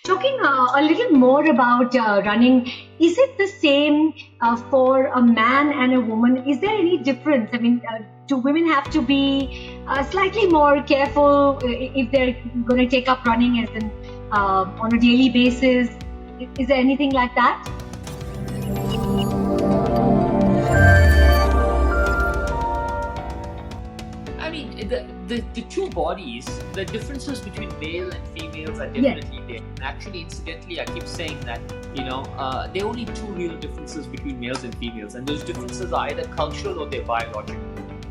Talking a little more about running, is it the same for a man and a woman? Is there any difference? I mean, do women have to be slightly more careful if they're going to take up running as in on a daily basis? Is there anything like that? I mean, the two bodies, the differences between male and females are Yes. definitely there. And actually, incidentally, I keep saying that, there are only two real differences between males and females, and those differences are either cultural or they're biological,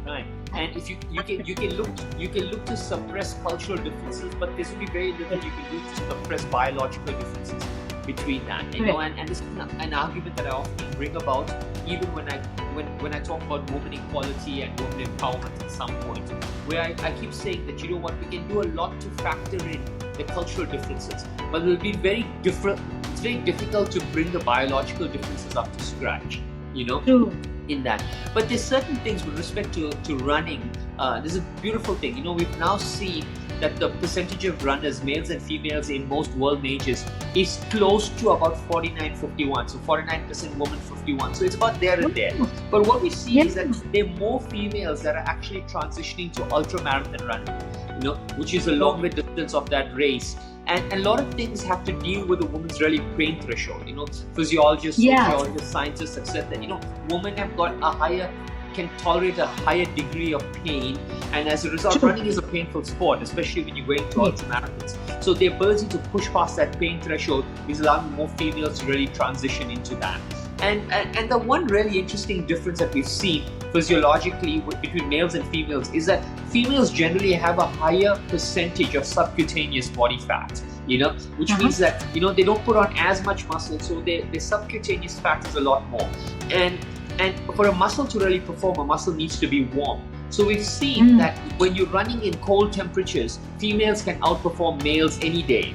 right? And if you can look to suppress cultural differences, but there's only very little you can do to suppress biological differences between that. And this is an argument that I often bring about, even when I talk about women equality and women empowerment at some point, where I keep saying that, we can do a lot to factor in the cultural differences, but it will be very different. It's very difficult to bring the biological differences up to scratch, True. in that. But there's certain things with respect to running. There's a beautiful thing. We've now seen that the percentage of runners, males and females, in most world majors is close to about 49-51. So 49% women, 51. So it's about there and there. But what we see is that there are more females that are actually transitioning to ultra-marathon running, which is a longer distance of that race. And a lot of things have to deal with a woman's really pain threshold. Physiologists, sociologists, scientists have said that, women have got can tolerate a higher degree of pain, and as a result, running is a painful sport, especially when you're going to ultra marathons. So the ability to push past that pain threshold is allowing more females to really transition into that. And the one really interesting difference that we've seen physiologically between males and females is that females generally have a higher percentage of subcutaneous body fat, which means that, they don't put on as much muscle, so their subcutaneous fat is a lot more. And for a muscle to really perform, a muscle needs to be warm. So we've seen that when you're running in cold temperatures, females can outperform males any day.